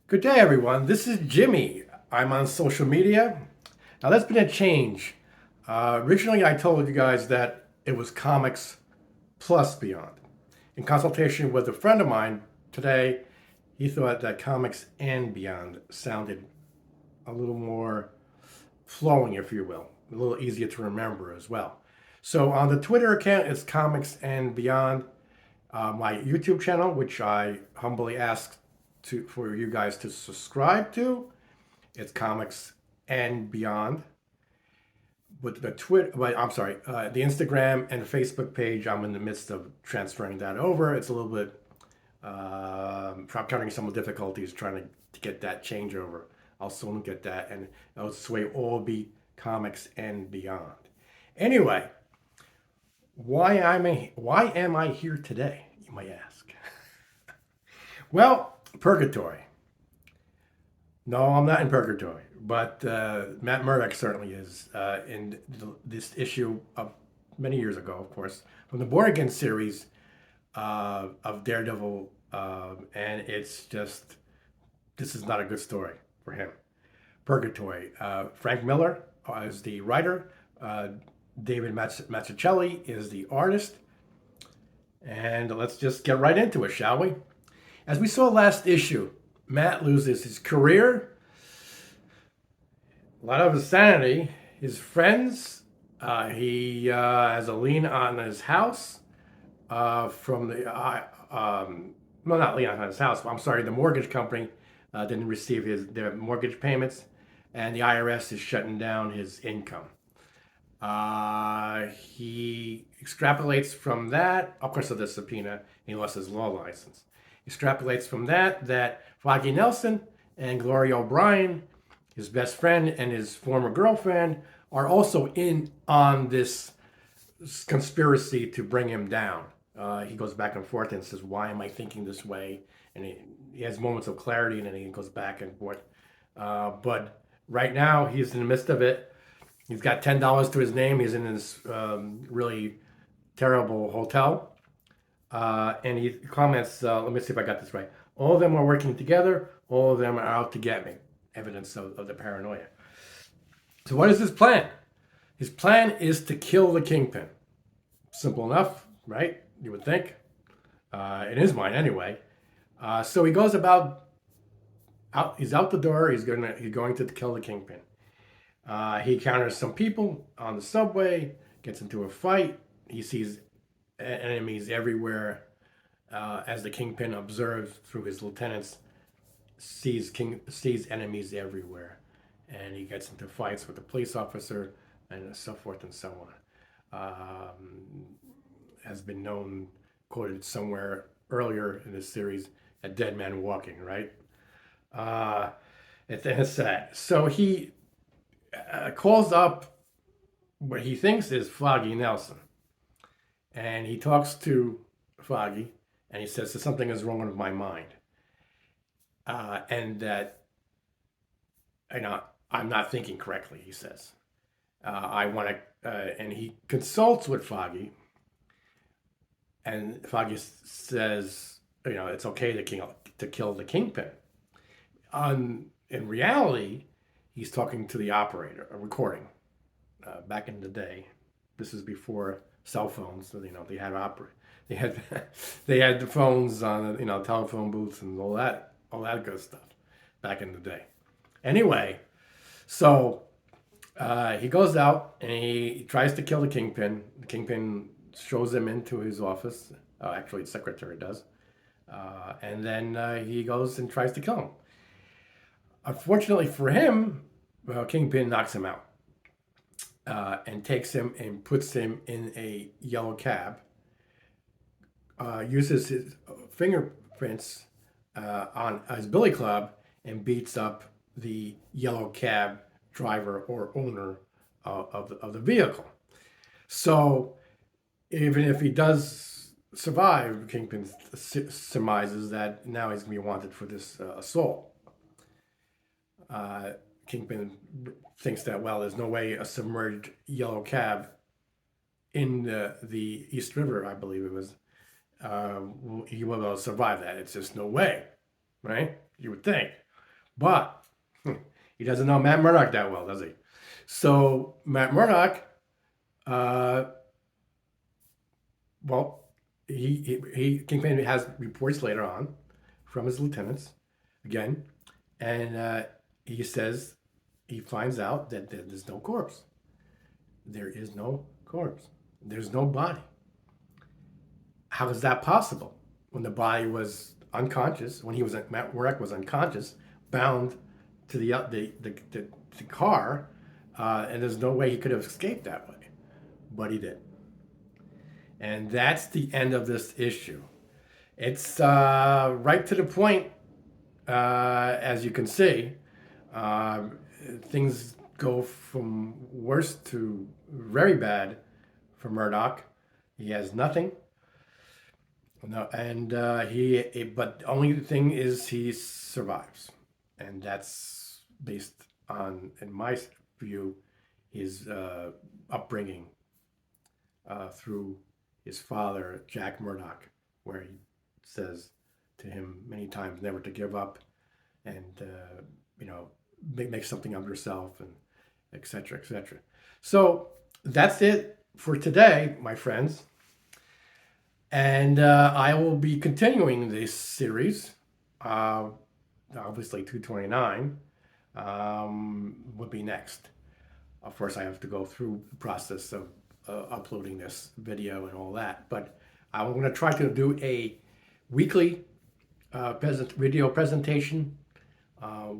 Good day, everyone. This is Jimmy. I'm on social media. Now, there's been a change. Originally, I told you guys that it was comics plus beyond. In consultation with a friend of mine today, he thought that comics and beyond sounded a little more flowing, if you will, a little easier to remember as well. So, on the Twitter account, it's comics and beyond. My YouTube channel, which I humbly ask for you guys to subscribe to. It's comics and beyond. With the the Instagram and Facebook page, I'm in the midst of transferring that over. It's a little bit encountering some difficulties trying to get that changeover. I'll soon get that, and this way all be comics and beyond. Anyway, why am I here today? You might ask. Well, purgatory. No, I'm not in purgatory, but Matt Murdock certainly is in this issue of many years ago, of course, from the Born Again series of Daredevil, and it's just this is not a good story for him. Purgatory. Frank Miller is the writer. David Mazzucchelli is the artist, and let's just get right into it, shall we? As we saw last issue, Matt loses his career, a lot of his sanity, his friends. He has a lien on his house from the, well, not lien on his house, I'm sorry, the mortgage company didn't receive their mortgage payments, and the IRS is shutting down his income. He extrapolates from that, of course, of the subpoena, he lost his law license. Extrapolates from that Foggy Nelson and Gloria O'Brien, his best friend and his former girlfriend, are also in on this conspiracy to bring him down. He goes back and forth and says, "Why am I thinking this way?" And he has moments of clarity, and then he goes back and forth. But right now, he's in the midst of it. He's got $10 to his name. He's in this really terrible hotel. And he comments, let me see if I got this right. All of them are working together. All of them are out to get me. Evidence of the paranoia. So what is his plan? His plan is to kill the Kingpin. Simple enough, right? You would think. In his mind, anyway. So he goes about, he's out the door. He's going to kill the Kingpin. He encounters some people on the subway, gets into a fight. He sees enemies everywhere as the Kingpin observes through his lieutenants, sees enemies everywhere, and he gets into fights with the police officer and so forth and so on. Has been quoted somewhere earlier in this series, a dead man walking, right? It's sad. So he calls up what he thinks is Foggy Nelson. And he talks to Foggy, and he says, something is wrong with my mind. And that, I'm not thinking correctly, he says. I want to, and he consults with Foggy. And Foggy says, it's okay to kill the Kingpin. In reality, he's talking to the operator, a recording. Back in the day, this is before cell phones. So, they had they had the phones on, telephone booths and all that good stuff back in the day. Anyway, so he goes out and he tries to kill the Kingpin. The Kingpin shows him into his office. Actually, the secretary does. And then he goes and tries to kill him. Unfortunately for him, Kingpin knocks him out. And takes him and puts him in a yellow cab, uses his fingerprints on his billy club, and beats up the yellow cab driver or owner of the vehicle. So even if he does survive, Kingpin surmises that now he's going to be wanted for this assault. Kingpin thinks that, well, there's no way a submerged yellow cab in the East River, I believe it was, he will survive that. It's just no way, right? You would think. But he doesn't know Matt Murdock that well, does he? So Matt Murdock, uh, well, Kingpin has reports later on from his lieutenants again, and he says he finds out that there's no corpse. There is no corpse. There's no body. How is that possible? When the body was unconscious, when Matt Murdock was unconscious, bound to the car, and there's no way he could have escaped that way, but he did. And that's the end of this issue. It's right to the point, as you can see. Things go from worse to very bad for Murdoch. He has nothing. No, and but the only thing is he survives, and that's based on, in my view, his upbringing through his father, Jack Murdoch, where he says to him many times never to give up, and make something of yourself, and etc., etc. So that's it for today, my friends. And I will be continuing this series. Obviously, 229 would be next. Of course, I have to go through the process of uploading this video and all that. But I'm going to try to do a weekly video presentation.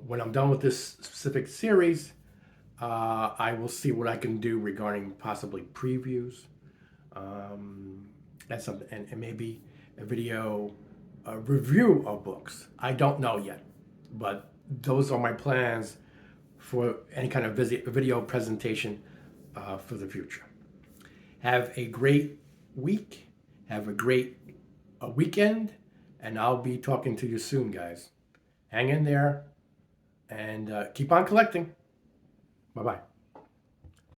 When I'm done with this specific series, I will see what I can do regarding possibly previews. That's something, and maybe a video review of books. I don't know yet, but those are my plans for any kind of video presentation for the future. Have a great week. Have a great weekend, and I'll be talking to you soon, guys. Hang in there, and keep on collecting. Bye-bye.